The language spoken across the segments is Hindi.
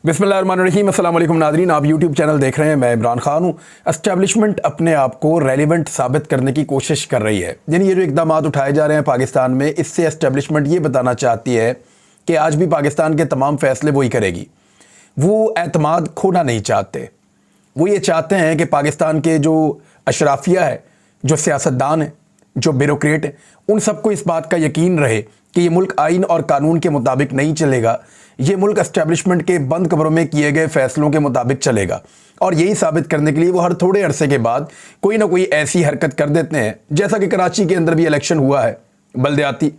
बिस्मिल्लाहिर्रहमानिर्रहीम, अस्सलाम वालेकुम नाज़रीन। आप यूट्यूब चैनल देख रहे हैं, मैं इमरान खान हूँ। एस्टेब्लिशमेंट अपने आप को रेलिवेंट साबित करने की कोशिश कर रही है। यानी ये जो इक़दाम उठाए जा रहे हैं पाकिस्तान में, इससे एस्टेब्लिशमेंट ये बताना चाहती है कि आज भी पाकिस्तान के तमाम फ़ैसले वही करेगी। वो एतमाद खोना नहीं चाहते। वो ये चाहते हैं कि पाकिस्तान के जो अशराफिया है, जो सियासतदान है, जो ब्यूरोक्रेट है, उन सबको इस बात का यकीन रहे कि ये मुल्क आइन और कानून के मुताबिक नहीं चलेगा। ये मुल्क एस्टेब्लिशमेंट के बंद कमरों में किए गए फैसलों के मुताबिक चलेगा। और यही साबित करने के लिए वो हर थोड़े अरसे के बाद कोई ना कोई ऐसी हरकत कर देते हैं, जैसा कि कराची के अंदर भी इलेक्शन हुआ है बल्दियाती।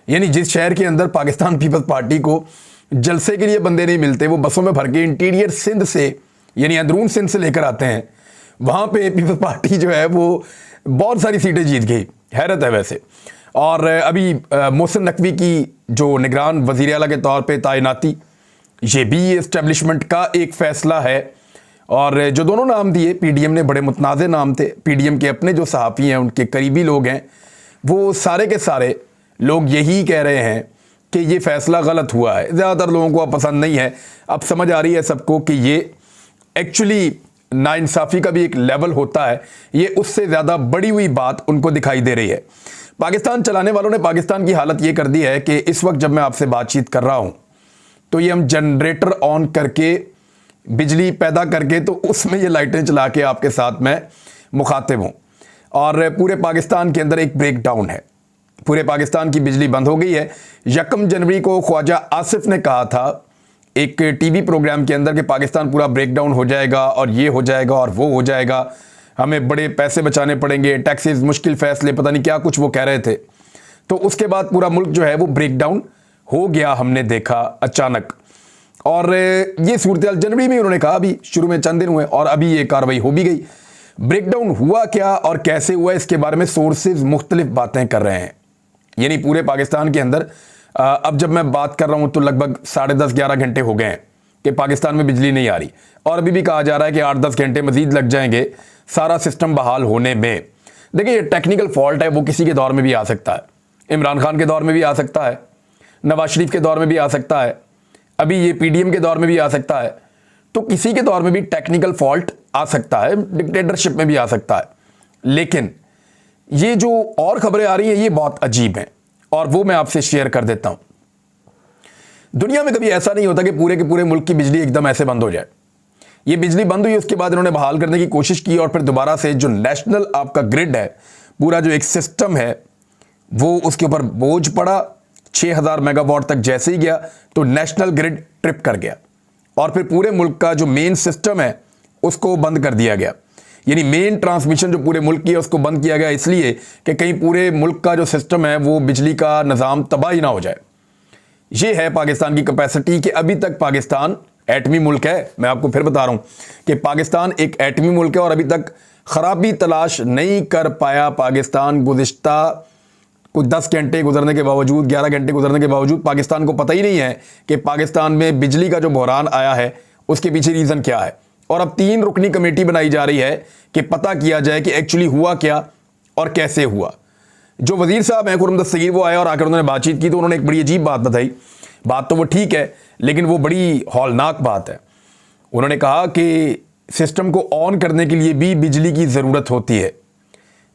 यानी जिस शहर के अंदर पाकिस्तान पीपल्स पार्टी को जलसे के लिए बंदे नहीं मिलते, वो बसों में भर के इंटीरियर सिंध से, यानी अंदरून सिंध से लेकर आते हैं। वहाँ पे पीपल्स पार्टी जो है वो बहुत सारी सीटें जीत गई। हैरत है वैसे। और अभी मोहसिन नकवी की जो निगरान वज़ीर आला के तौर पे तैनाती, ये भी एस्टेब्लिशमेंट का एक फ़ैसला है। और जो दोनों नाम दिए पीडीएम ने, बड़े मुतनाज़ नाम थे। पीडीएम के अपने जो सहाफ़ी हैं, उनके करीबी लोग हैं, वो सारे के सारे लोग यही कह रहे हैं कि ये फ़ैसला गलत हुआ है। ज़्यादातर लोगों को अब पसंद नहीं है। अब समझ आ रही है सबको कि ये एक्चुअली नाइंसाफ़ी का भी एक लेवल होता है। ये उससे ज़्यादा बड़ी हुई बात उनको दिखाई दे रही है। पाकिस्तान चलाने वालों ने पाकिस्तान की हालत ये कर दी है कि इस वक्त जब मैं आपसे बातचीत कर रहा हूँ, तो ये हम जनरेटर ऑन करके, बिजली पैदा करके, तो उसमें ये लाइटें चला के आपके साथ मैं मुखातिब हूँ। और पूरे पाकिस्तान के अंदर एक ब्रेकडाउन है। पूरे पाकिस्तान की बिजली बंद हो गई है। 1 जनवरी को ख्वाजा आसिफ ने कहा था एक टीवी प्रोग्राम के अंदर कि पाकिस्तान पूरा ब्रेकडाउन हो जाएगा और ये हो जाएगा और वो हो जाएगा, हमें बड़े पैसे बचाने पड़ेंगे, टैक्सेस, मुश्किल फ़ैसले, पता नहीं क्या कुछ वो कह रहे थे। तो उसके बाद पूरा मुल्क जो है वो ब्रेकडाउन हो गया, हमने देखा अचानक। और ये सूरत जनवरी में उन्होंने कहा, अभी शुरू में चंद दिन हुए और अभी ये कार्रवाई हो भी गई। ब्रेकडाउन हुआ क्या और कैसे हुआ, इसके बारे में सोर्सेज मुख्तलिफ बातें कर रहे हैं। यानी पूरे पाकिस्तान के अंदर अब जब मैं बात कर रहा हूँ तो लगभग 10:30-11 घंटे हो गए हैं कि पाकिस्तान में बिजली नहीं आ रही। और अभी भी कहा जा रहा है कि 8-10 घंटे मजीद लग जाएंगे सारा सिस्टम बहाल होने में। देखिए, ये टेक्निकल फॉल्ट है, वो किसी के दौर में भी आ सकता है। इमरान खान के दौर में भी आ सकता है, नवाज शरीफ के दौर में भी आ सकता है, अभी ये पीडीएम के दौर में भी आ सकता है। तो किसी के दौर में भी टेक्निकल फॉल्ट आ सकता है, डिक्टेटरशिप में भी आ सकता है। लेकिन ये जो और खबरें आ रही हैं, ये बहुत अजीब हैं और वो मैं आपसे शेयर कर देता हूं। दुनिया में कभी ऐसा नहीं होता कि पूरे के पूरे मुल्क की बिजली एकदम ऐसे बंद हो जाए। ये बिजली बंद हुई, उसके बाद इन्होंने बहाल करने की कोशिश की और फिर दोबारा से जो नेशनल आपका ग्रिड है, पूरा जो एक सिस्टम है, वो उसके ऊपर बोझ पड़ा। 6000 मेगावाट तक जैसे ही गया तो नेशनल ग्रिड ट्रिप कर गया और फिर पूरे मुल्क का जो मेन सिस्टम है उसको बंद कर दिया गया। यानी मेन ट्रांसमिशन जो पूरे मुल्क की है उसको बंद किया गया, इसलिए कि कहीं पूरे मुल्क का जो सिस्टम है वो बिजली का निज़ाम तबाही ना हो जाए। ये है पाकिस्तान की कैपेसिटी कि अभी तक पाकिस्तान एटमी मुल्क है। मैं आपको फिर बता रहा हूं कि पाकिस्तान एक एटमी मुल्क है और अभी तक खराबी तलाश नहीं कर पाया पाकिस्तान। गुज़िश्ता कुछ 10 घंटे गुजरने के बावजूद, 11 घंटे गुजरने के बावजूद पाकिस्तान को पता ही नहीं है कि पाकिस्तान में बिजली का जो बहरान आया है उसके पीछे रीज़न क्या है। और अब 3 रुकनी कमेटी बनाई जा रही है कि पता किया जाए कि एक्चुअली हुआ क्या और कैसे हुआ। जो वजीर साहब हैं खुर्रम दस्तगीर, वो आए और आकर उन्होंने बातचीत की तो उन्होंने एक बड़ी अजीब बात बताई। बात तो वो ठीक है, लेकिन वो बड़ी हौलनाक बात है। उन्होंने कहा कि सिस्टम को ऑन करने के लिए भी बिजली की ज़रूरत होती है।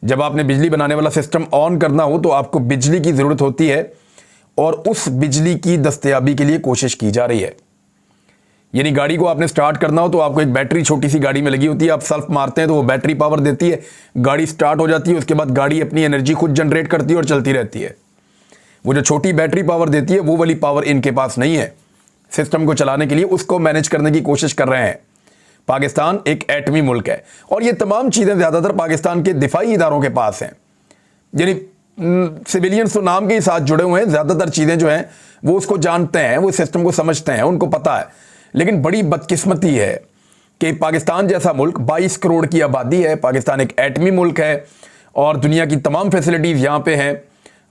जब आपने बिजली बनाने वाला सिस्टम ऑन करना हो तो आपको बिजली की ज़रूरत होती है और उस बिजली की दस्तयाबी के लिए कोशिश की जा रही है। यानी गाड़ी को आपने स्टार्ट करना हो तो आपको एक बैटरी छोटी सी गाड़ी में लगी होती है, आप सेल्फ मारते हैं तो वो बैटरी पावर देती है, गाड़ी स्टार्ट हो जाती है। उसके बाद गाड़ी अपनी एनर्जी खुद जनरेट करती है और चलती रहती है। वो जो छोटी बैटरी पावर देती है वो वाली पावर इनके पास नहीं है सिस्टम को चलाने के लिए। उसको मैनेज करने की कोशिश कर रहे हैं। पाकिस्तान एक एटमी मुल्क है और ये तमाम चीज़ें ज़्यादातर पाकिस्तान के दिफाई इदारों के पास हैं। यानी सिविलियंस तो नाम के ही साथ जुड़े हुए हैं, ज़्यादातर चीज़ें जो हैं वो उसको जानते हैं, वो सिस्टम को समझते हैं, उनको पता है। लेकिन बड़ी बदकिस्मती है कि पाकिस्तान जैसा मुल्क, 22 करोड़ की आबादी है, पाकिस्तान एक एटमी मुल्क है और दुनिया की तमाम फैसिलिटीज़ यहाँ पे हैं,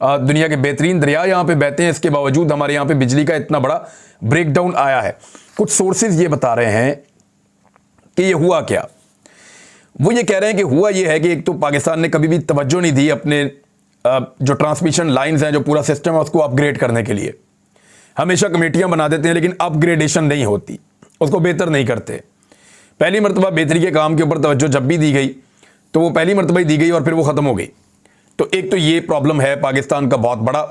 दुनिया के बेहतरीन दरिया यहाँ पे बहते हैं, इसके बावजूद हमारे यहाँ पे बिजली का इतना बड़ा ब्रेकडाउन आया है। कुछ सोर्सेज ये बता रहे हैं कि ये हुआ क्या। वो ये कह रहे हैं कि हुआ ये है कि एक तो पाकिस्तान ने कभी भी तवज्जो नहीं दी अपने जो ट्रांसमिशन लाइंस हैं, जो पूरा सिस्टम है उसको अपग्रेड करने के लिए। हमेशा कमेटियां बना देते हैं लेकिन अपग्रेडेशन नहीं होती। उसको बेहतर नहीं करते। पहली मरतबा बेहतरी के काम के ऊपर तवज्जो जब भी दी गई तो वो पहली मरतबा ही दी गई और फिर वो ख़त्म हो गई। तो एक तो ये प्रॉब्लम है पाकिस्तान का बहुत बड़ा,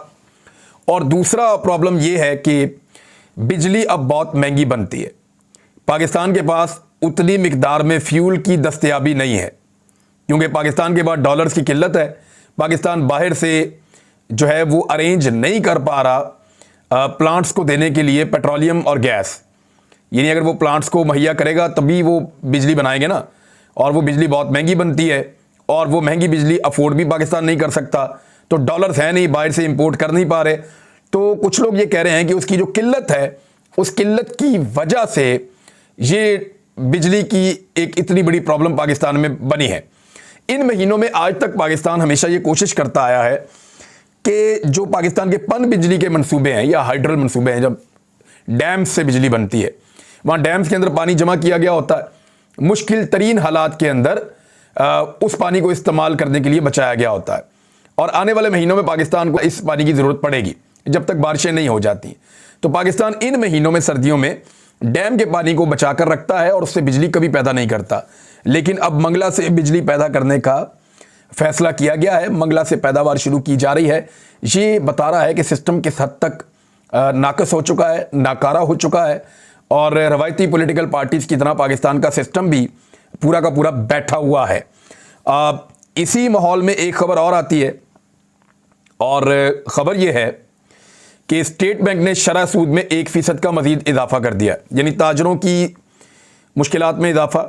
और दूसरा प्रॉब्लम ये है कि बिजली अब बहुत महंगी बनती है। पाकिस्तान के पास उतनी मिकदार में फ्यूल की दस्तयाबी नहीं है, क्योंकि पाकिस्तान के पास डॉलर्स की किल्लत है। पाकिस्तान बाहर से जो है वो अरेंज नहीं कर पा रहा प्लांट्स को देने के लिए पेट्रोलियम और गैस। यानी अगर वो प्लांट्स को मुहैया करेगा तभी वो बिजली बनाएंगे ना, और वो बिजली बहुत महंगी बनती है, और वो महंगी बिजली अफोर्ड भी पाकिस्तान नहीं कर सकता। तो डॉलर्स है नहीं, बाहर से इंपोर्ट कर नहीं पा रहे। तो कुछ लोग ये कह रहे हैं कि उसकी जो किल्लत है, उस किल्लत की वजह से ये बिजली की एक इतनी बड़ी प्रॉब्लम पाकिस्तान में बनी है। इन महीनों में आज तक पाकिस्तान हमेशा ये कोशिश करता आया है कि जो पाकिस्तान के पन बिजली के मंसूबे हैं या हाइड्रल मंसूबे हैं, जब डैम्स से बिजली बनती है, वहाँ डैम्स के अंदर पानी जमा किया गया होता है, मुश्किल तरीन हालात के अंदर उस पानी को इस्तेमाल करने के लिए बचाया गया होता है। और आने वाले महीनों में पाकिस्तान को इस पानी की ज़रूरत पड़ेगी जब तक बारिशें नहीं हो जाती। तो पाकिस्तान इन महीनों में, सर्दियों में, डैम के पानी को बचा कर रखता है और उससे बिजली कभी पैदा नहीं करता। लेकिन अब मंगला से बिजली पैदा करने का फैसला किया गया है, मंगला से पैदावार शुरू की जा रही है। ये बता रहा है कि सिस्टम किस हद तक नाकस हो चुका है, नाकारा हो चुका है, और रवायती पॉलिटिकल पार्टीज़ की तरह पाकिस्तान का सिस्टम भी पूरा का पूरा बैठा हुआ है। इसी माहौल में एक खबर और आती है, और ख़बर यह है कि स्टेट बैंक ने शरह सूद में 1% का मज़ीद इजाफा कर दिया। यानी ताजरों की मुश्किलात में इजाफा,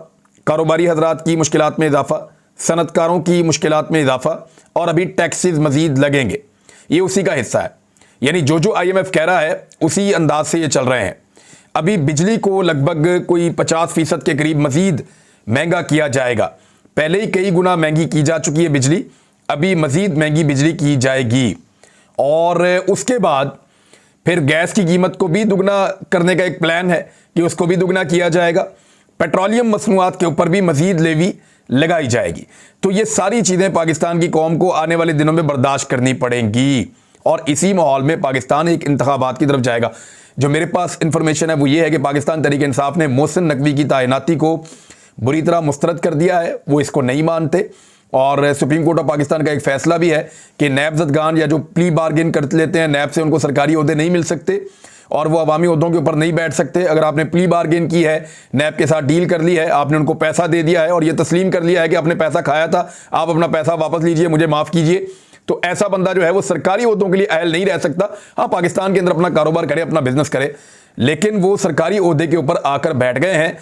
कारोबारी हजरात की मुश्किलात में इजाफा, सनतकारों की मुश्किलात में इजाफा, और अभी टैक्सेस मज़ीद लगेंगे। ये उसी का हिस्सा है। यानी जो IMF कह रहा है उसी अंदाज से ये चल रहे हैं। अभी बिजली को लगभग कोई 50% के करीब मज़ीद महंगा किया जाएगा। पहले ही कई गुना महंगी की जा चुकी है बिजली, अभी मज़ीद महंगी बिजली की जाएगी। और उसके बाद फिर गैस की कीमत को भी दुगना करने का एक प्लान है कि उसको भी दुगना किया जाएगा। पेट्रोलियम मसनूआत के ऊपर भी मज़ीद लेवी लगाई जाएगी। तो ये सारी चीज़ें पाकिस्तान की कौम को आने वाले दिनों में बर्दाश्त करनी पड़ेंगी, और इसी माहौल में पाकिस्तान एक इंतखाबात की तरफ जाएगा। जो मेरे पास इंफॉर्मेशन है वो ये है कि पाकिस्तान तहरीक इंसाफ ने मोहसिन नकवी की तैनाती को बुरी तरह मुस्तरद कर दिया है। वो इसको नहीं मानते, और सुप्रीम कोर्ट ऑफ पाकिस्तान का एक फैसला भी है कि नैबजदगान या जो प्ली बार्गेन कर लेते हैं नैब से, उनको सरकारी ओहदे नहीं मिल सकते और वो अवामी ओहदों के ऊपर नहीं बैठ सकते। अगर आपने प्ली बार्गेन की है, नैब के साथ डील कर ली है, आपने उनको पैसा दे दिया है और ये तस्लीम कर लिया है कि आपने पैसा खाया था, आप अपना पैसा वापस लीजिए, मुझे माफ़ कीजिए, तो ऐसा बंदा जो है वो सरकारी ओहदों के लिए अहल नहीं रह सकता। हाँ, पाकिस्तान के अंदर अपना कारोबार करे, अपना बिजनेस करे, लेकिन वो सरकारी ओहदे के ऊपर आकर बैठ गए हैं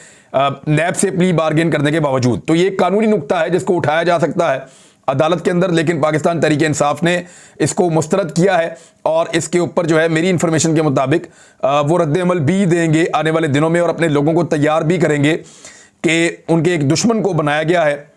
नैब से प्ली बार्गेन करने के बावजूद। तो ये एक कानूनी नुक्ता है जिसको उठाया जा सकता है अदालत के अंदर, लेकिन पाकिस्तान तहरीक इंसाफ ने इसको मुस्तरद किया है, और इसके ऊपर जो है मेरी इंफॉर्मेशन के मुताबिक वो रद्द अमल भी देंगे आने वाले दिनों में, और अपने लोगों को तैयार भी करेंगे कि उनके एक दुश्मन को बनाया गया है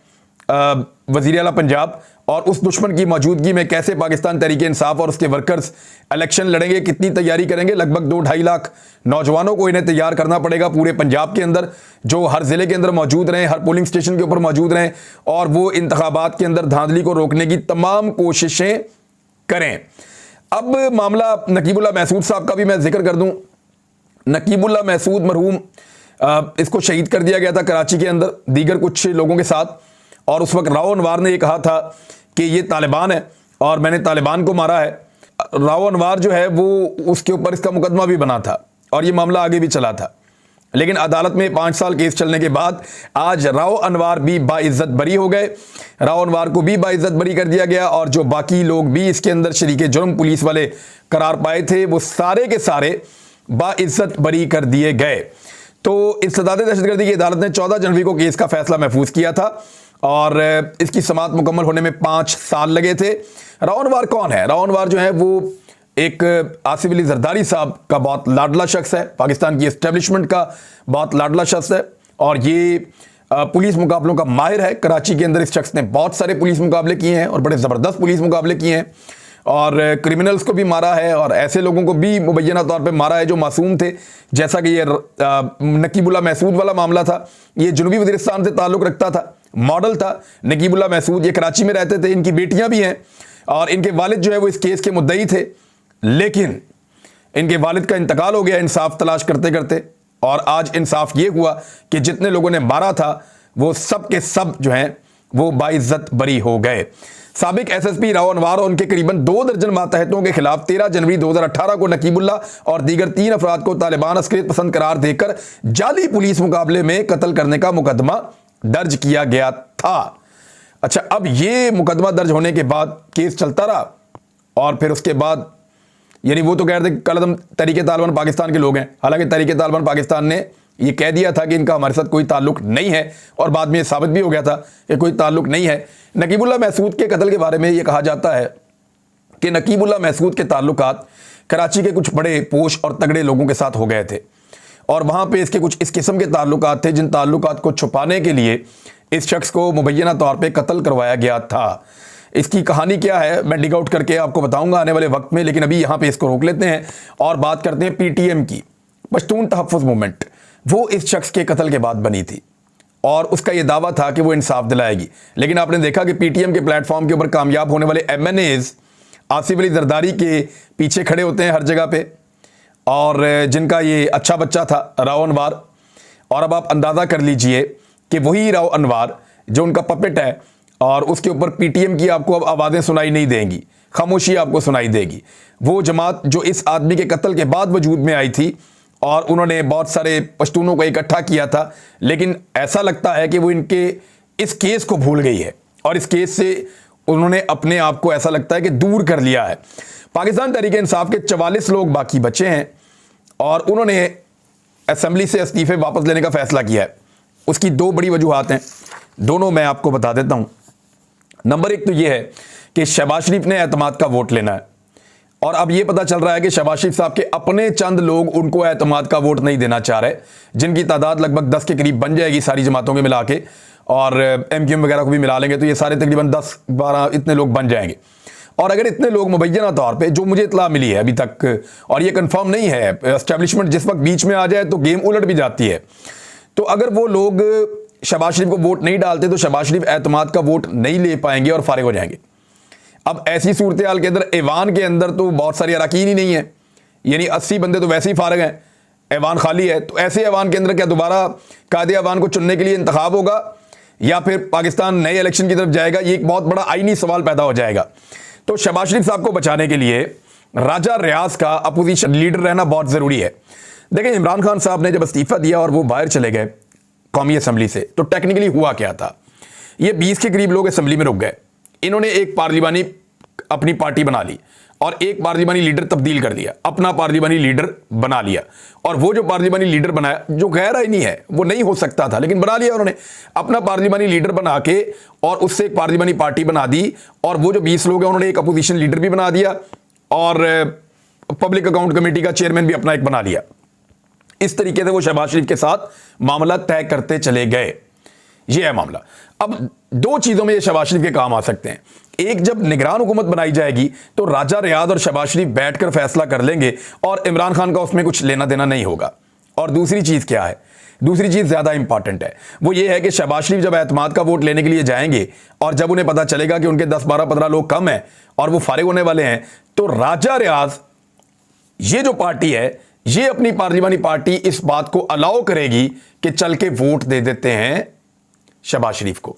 वज़ीर आला पंजाब, और उस दुश्मन की मौजूदगी में कैसे पाकिस्तान तहरीक इंसाफ और उसके वर्कर्स इलेक्शन लड़ेंगे, कितनी तैयारी करेंगे। लगभग 2-2.5 लाख नौजवानों को इन्हें तैयार करना पड़ेगा पूरे पंजाब के अंदर, जो हर ज़िले के अंदर मौजूद रहें, हर पोलिंग स्टेशन के ऊपर मौजूद रहें, और वो इंतखाबात के अंदर धांधली को रोकने की तमाम कोशिशें करें। अब मामला नकीबुल्लाह महसूद साहब का भी मैं जिक्र कर दूँ। नकीबुल्लाह महसूद मरहूम, इसको शहीद कर दिया गया था कराची के अंदर दीगर कुछ लोगों के साथ, और उस वक्त राव अनवार ने ये कहा था कि ये तालिबान है और मैंने तालिबान को मारा है। राव अनवार जो है वो उसके ऊपर इसका मुकदमा भी बना था और ये मामला आगे भी चला था, लेकिन अदालत में 5 साल केस चलने के बाद आज राव अनवार भी बाइज्जत बरी हो गए। राव अनवार को भी बाइज्जत बरी कर दिया गया, और जो बाकी लोग भी इसके अंदर शरीके जुर्म पुलिस वाले करार पाए थे वो सारे के सारे बाइज्जत बरी कर दिए गए। तो इस्तदाद दहशतगर्दी की अदालत ने 14 जनवरी को केस का फैसला महफूज किया था, और इसकी समाअत मुकम्मल होने में 5 साल लगे थे। राव अनवार कौन है? राव अनवार जो है वो एक आसिफ अली जरदारी साहब का बहुत लाडला शख्स है, पाकिस्तान की एस्टेब्लिशमेंट का बहुत लाडला शख्स है, और ये पुलिस मुकाबलों का माहिर है। कराची के अंदर इस शख्स ने बहुत सारे पुलिस मुकाबले किए हैं और बड़े ज़बरदस्त पुलिस मुकाबले किए हैं, और क्रिमिनल्स को भी मारा है और ऐसे लोगों को भी मुबैना तौर पे मारा है जो मासूम थे, जैसा कि ये नकीबुल्लाह महसूद वाला मामला था। ये जनूबी वज़ीरिस्तान से ताल्लुक़ रखता था, मॉडल था नकीबुल्लाह महसूद। ये कराची में रहते थे, इनकी बेटियां भी हैं, और इनके वालिद जो है वो इस केस के मुद्दई थे, लेकिन इनके वालिद का इंतकाल हो गया इंसाफ तलाश करते करते। और आज इंसाफ ये हुआ कि जितने लोगों ने मारा था वो सब के सब जो हैं वो बाइज्जत बरी हो गए। साबिक एसएसपी राव अनवार और उनके करीबन 2 दर्जन मातहतों के खिलाफ 13 जनवरी 2018 को नकीबुल्ला और दीगर 3 अफराद को तालिबान अस्करियत पसंद करार देकर जाली पुलिस मुकाबले में कत्ल करने का मुकदमा दर्ज किया गया था। अच्छा, अब ये मुकदमा दर्ज होने के बाद केस चलता रहा और फिर उसके बाद यानी वो तो कह रहे थे कल अदम तहरीक तालिबान पाकिस्तान के लोग हैं, हालांकि तहरीक तालिबान पाकिस्तान ने ये कह दिया था कि इनका हमारे साथ कोई ताल्लुक नहीं है और बाद में ये साबित भी हो गया था कि कोई ताल्लुक नहीं है। नकीबुल्ला महसूद के कत्ल के बारे में ये कहा जाता है कि नकीबुल्ला महसूद के ताल्लुकात कराची के कुछ बड़े पोश और तगड़े लोगों के साथ हो गए थे और वहाँ पे इसके कुछ इस किस्म के ताल्लुकात थे जिन ताल्लुकात को छुपाने के लिए इस शख्स को मुबैना तौर पर कत्ल करवाया गया था। इसकी कहानी क्या है मैं डिग आउट करके आपको बताऊंगा आने वाले वक्त में, लेकिन अभी यहाँ पे इसको रोक लेते हैं और बात करते हैं पीटीएम की। पश्तून तहफ़्फ़ुज़ मूवमेंट वो इस शख्स के कत्ल के बाद बनी थी और उसका ये दावा था कि वो इंसाफ दिलाएगी, लेकिन आपने देखा कि पीटीएम के प्लेटफॉर्म के ऊपर कामयाब होने वाले एमएनएज आसिफ अली जरदारी के पीछे खड़े होते हैं हर जगह पे, और जिनका ये अच्छा बच्चा था राव अनवार। और अब आप अंदाज़ा कर लीजिए कि वही राव अनवार जो उनका पपेट है और उसके ऊपर पीटीएम की आपको अब आवाज़ें सुनाई नहीं देंगी, खामोशी आपको सुनाई देगी। वो जमात जो इस आदमी के कत्ल के बाद वजूद में आई थी और उन्होंने बहुत सारे पश्तूनों को इकट्ठा किया था, लेकिन ऐसा लगता है कि वो इनके इस केस को भूल गई है और इस केस से उन्होंने अपने आप को ऐसा लगता है कि दूर कर लिया है। पाकिस्तान तहरीक इंसाफ के 44 लोग बाकी बचे हैं और उन्होंने असेंबली से इस्तीफे वापस लेने का फैसला किया है। उसकी 2 बड़ी वजूहात हैं, दोनों मैं आपको बता देता हूँ। नंबर 1 तो ये है कि शहबाज शरीफ ने एतमाद का वोट लेना है और अब ये पता चल रहा है कि शहबाज शरीफ साहब के अपने चंद लोग उनको एतमाद का वोट नहीं देना चाह रहे, जिनकी तादाद लगभग 10 के करीब बन जाएगी सारी जमातों के मिला के, और एमक्यूएम वगैरह को भी मिला लेंगे तो ये सारे तकरीबन 10-12 इतने लोग बन जाएंगे। और अगर इतने लोग मुबैना तौर पे, जो मुझे इतला मिली है अभी तक और ये कंफर्म नहीं है, एस्टेब्लिशमेंट जिस वक्त बीच में आ जाए तो गेम उलट भी जाती है, तो अगर वो लोग शहबाज शरीफ को वोट नहीं डालते तो शहबाज शरीफ एतमाद का वोट नहीं ले पाएंगे और फारिग हो जाएंगे। अब ऐसी सूरत हाल के अंदर ऐवान के अंदर तो बहुत सारी अरकान ही नहीं है, यानी 80 बंदे तो वैसे ही फारिग हैं, ऐवान खाली है, तो ऐसे ऐवान के अंदर क्या दोबारा कायदे ऐवान को चुनने के लिए इंतखाब होगा या फिर पाकिस्तान नए इलेक्शन की तरफ जाएगा? ये एक बहुत बड़ा आईनी सवाल पैदा हो जाएगा। तो शहबाज शरीफ साहब को बचाने के लिए राजा रियाज का अपोजिशन लीडर रहना बहुत ज़रूरी है। देखिए, इमरान खान साहब ने जब इस्तीफा दिया और वो बाहर चले गए कौमी असम्बली से, तो टेक्निकली हुआ क्या था, ये 20 के करीब लोग असम्बली में रुक गए। इन्होंने एक पार्लिमानी अपनी पार्टी बना ली और एक पार्लिमानी लीडर तब्दील कर दिया, अपना पार्लिमानी लीडर बना लिया, और वो जो पार्लिमानी लीडर बनाया, जो गैर आईनी है, वो नहीं हो सकता था लेकिन बना लिया उन्होंने अपना पार्लिमानी लीडर बना के, और उससे एक पार्लिमानी पार्टी बना दी, और वो जो 20 लोग हैं उन्होंने एक अपोजिशन लीडर भी बना दिया और पब्लिक अकाउंट कमेटी का चेयरमैन भी अपना एक बना लिया। इस तरीके से वो शहबाज शरीफ के साथ मामला तय करते चले गए। ये है मामला। अब 2 चीज़ों में ये शहबाज शरीफ के काम आ सकते हैं। एक, जब निगरान हुकूमत बनाई जाएगी तो राजा रियाज और शहबाज शरीफ बैठकर फैसला कर लेंगे और इमरान खान का उसमें कुछ लेना देना नहीं होगा। और दूसरी चीज़ क्या है, दूसरी चीज़ ज़्यादा इंपॉर्टेंट है, वो ये है कि शहबाज शरीफ जब एतमाद का वोट लेने के लिए जाएंगे और जब उन्हें पता चलेगा कि उनके 10, 12, 15 लोग कम हैं और वो फारिग होने वाले हैं, तो राजा रियाज ये जो पार्टी है, ये अपनी पार्लिमानी पार्टी इस बात को अलाउ करेगी कि चल के वोट दे देते हैं शहबाज शरीफ को,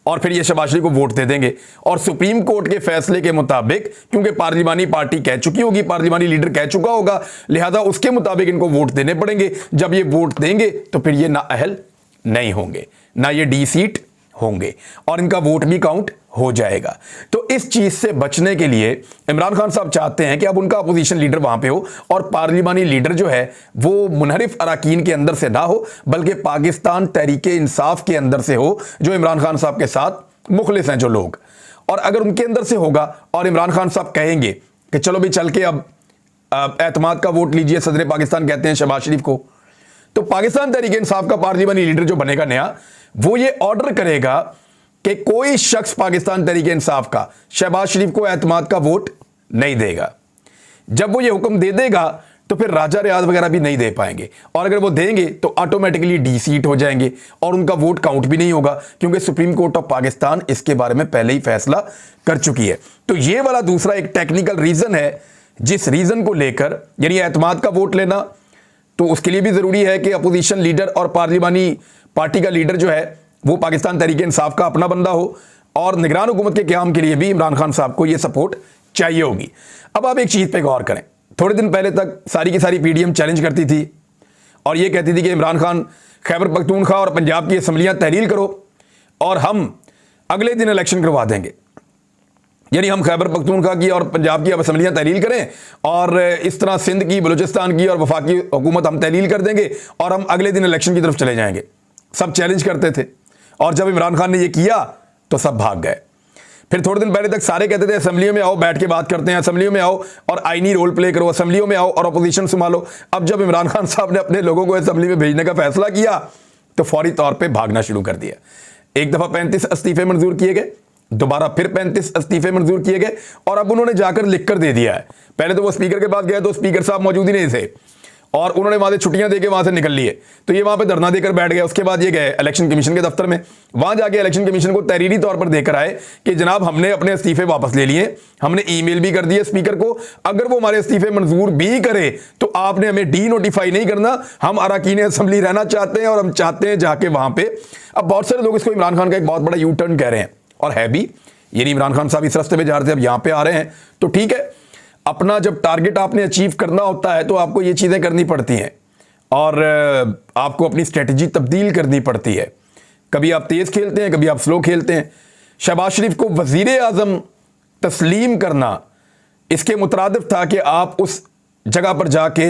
और फिर ये शहबाज शरीफ को वोट दे देंगे। और सुप्रीम कोर्ट के फैसले के मुताबिक, क्योंकि पार्लिमानी पार्टी कह चुकी होगी, पार्लिमानी लीडर कह चुका होगा, लिहाजा उसके मुताबिक इनको वोट देने पड़ेंगे। जब ये वोट देंगे तो फिर ये ना अहल नहीं होंगे, ना ये डी सीट होंगे, और इनका वोट भी काउंट हो जाएगा। तो इस चीज से बचने के लिए इमरान खान साहब चाहते हैं कि अब उनका अपोजिशन लीडर वहां पे हो और पार्लिमानी लीडर जो है वो मुनहरिफ अराकीन के अंदर से ना हो, बल्कि पाकिस्तान तहरीक इंसाफ के अंदर से हो, जो इमरान खान साहब के साथ मुखलिस हैं जो लोग। और अगर उनके अंदर से होगा और इमरान खान साहब कहेंगे कि चलो भी चल के अब एतमाद का वोट लीजिए, सदर पाकिस्तान कहते हैं शहबाज शरीफ को, तो पाकिस्तान तहरीक इंसाफ का पार्लिमानी लीडर जो बनेगा नया, वो ये ऑर्डर करेगा कि कोई शख्स पाकिस्तान तहरीक इंसाफ का शहबाज शरीफ को एतमाद का वोट नहीं देगा। जब वो ये हुक्म दे देगा तो फिर राजा रियाज वगैरह भी नहीं दे पाएंगे, और अगर वो देंगे तो ऑटोमेटिकली डी सीट हो जाएंगे और उनका वोट काउंट भी नहीं होगा, क्योंकि सुप्रीम कोर्ट ऑफ पाकिस्तान इसके बारे में पहले ही फैसला कर चुकी है। तो ये वाला दूसरा एक टेक्निकल रीजन है, जिस रीजन को लेकर, यानी एतमाद का वोट लेना, तो उसके लिए भी ज़रूरी है कि अपोजिशन लीडर और पार्लिमानी पार्टी का लीडर जो है वो पाकिस्तान तहरीक इंसाफ का अपना बंदा हो, और निगरान हुकूमत के क़याम के लिए भी इमरान खान साहब को ये सपोर्ट चाहिए होगी। अब आप एक चीज़ पे गौर करें, थोड़े दिन पहले तक सारी की सारी पीडीएम चैलेंज करती थी और ये कहती थी कि इमरान खान खैबर पख्तूनख्वा और पंजाब की असम्बलियाँ तहलील करो और हम अगले दिन इलेक्शन करवा देंगे। यानी हम खैबर पख्तूनख्वा की और पंजाब की अब असम्बलियाँ तहलील करें और इस तरह सिंध की, बलूचिस्तान की और वफाकी हुकूमत हम तहलील कर देंगे और हम अगले दिन इलेक्शन की तरफ चले जाएंगे। सब चैलेंज करते थे और जब इमरान खान ने ये किया तो सब भाग गए। फिर थोड़े दिन पहले तक सारे कहते थे असम्बलियों में आओ, बैठ के बात करते हैं, असम्बलियों में आओ और आईनी रोल प्ले करो, असम्बलियों में आओ और अपोजिशन संभालो। अब जब इमरान खान साहब ने अपने लोगों को असम्बली में भेजने का फैसला किया तो फौरी तौर पे भागना शुरू कर दिया। एक दफ़ा 35 इस्तीफे मंजूर किए गए, दोबारा फिर 35 इस्तीफे मंजूर किए गए और अब उन्होंने जाकर लिख कर दे दिया है। पहले तो वो स्पीकर के पास गए तो स्पीकर साहब मौजूद ही नहीं थे और उन्होंने वहां से छुट्टियां देके वहां से निकल लिए, तो ये वहां पे धरना देकर बैठ गए। उसके बाद ये गए इलेक्शन कमीशन के दफ्तर में, वहां जाके इलेक्शन कमीशन को तहरीरी तौर पर देकर आए कि जनाब हमने अपने इस्तीफे वापस ले लिए, हमने ईमेल भी कर दिए स्पीकर को, अगर वो हमारे इस्तीफे मंजूर भी करे तो आपने हमें डी नोटिफाई नहीं करना, हम अरकान असेंबली रहना चाहते हैं और हम चाहते हैं जाके वहां पे। अब बहुत सारे लोग इसको इमरान खान का एक बहुत बड़ा यू टर्न कह रहे हैं और है भी, यानी इमरान खान साहब इस रास्ते पे जा रहे थे, अब यहां पे आ रहे हैं तो ठीक है। अपना जब टारगेट आपने अचीव करना होता है तो आपको ये चीजें करनी पड़ती हैं और आपको अपनी स्ट्रेटजी तब्दील करनी पड़ती है। कभी आप तेज खेलते हैं, कभी आप स्लो खेलते हैं। शहबाज शरीफ को वजीर आजम तस्लीम करना इसके मुतरादिफ था कि आप उस जगह पर जाके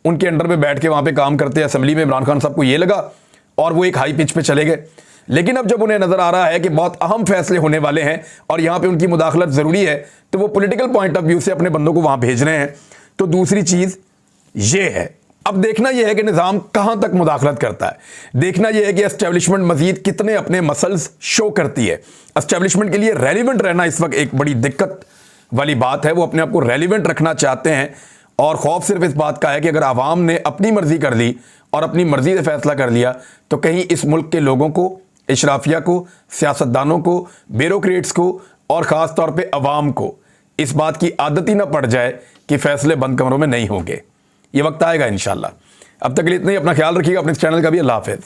उनके अंडर में बैठ के वहां पे काम करते हैं। असेंबली में इमरान खान साहब को ये लगा और वो एक हाई पिच पे चले गए। लेकिन अब जब उन्हें नजर आ रहा है कि बहुत अहम फैसले होने वाले हैं और यहां पे उनकी मुदाखलत जरूरी है, तो वो पॉलिटिकल पॉइंट ऑफ व्यू से अपने बंदों को वहां भेज रहे हैं। तो दूसरी चीज ये है, अब देखना यह है कि निज़ाम कहां तक मुदाखलत करता है। देखना यह है कि एस्टेब्लिशमेंट मजीद कितने अपने मसल्स शो करती है। एस्टेब्लिशमेंट के लिए रेलिवेंट रहना इस वक्त एक बड़ी दिक्कत वाली बात है। वो अपने आप को रेलिवेंट रखना चाहते हैं और खौफ सिर्फ इस बात का है कि अगर आवाम ने अपनी मर्जी कर ली और अपनी मर्जी से फैसला कर लिया तो कहीं इस मुल्क के लोगों को, इशराफिया को, सियासतदानों को, ब्यूरोक्रेट्स को और ख़ास तौर पे अवाम को इस बात की आदत ही ना पड़ जाए कि फ़ैसले बंद कमरों में नहीं होंगे। ये वक्त आएगा इंशाल्लाह। अब तक के लिए इतना ही, अपना ख्याल रखिएगा, अपने चैनल का भी। अल्लाह हाफ़िज़।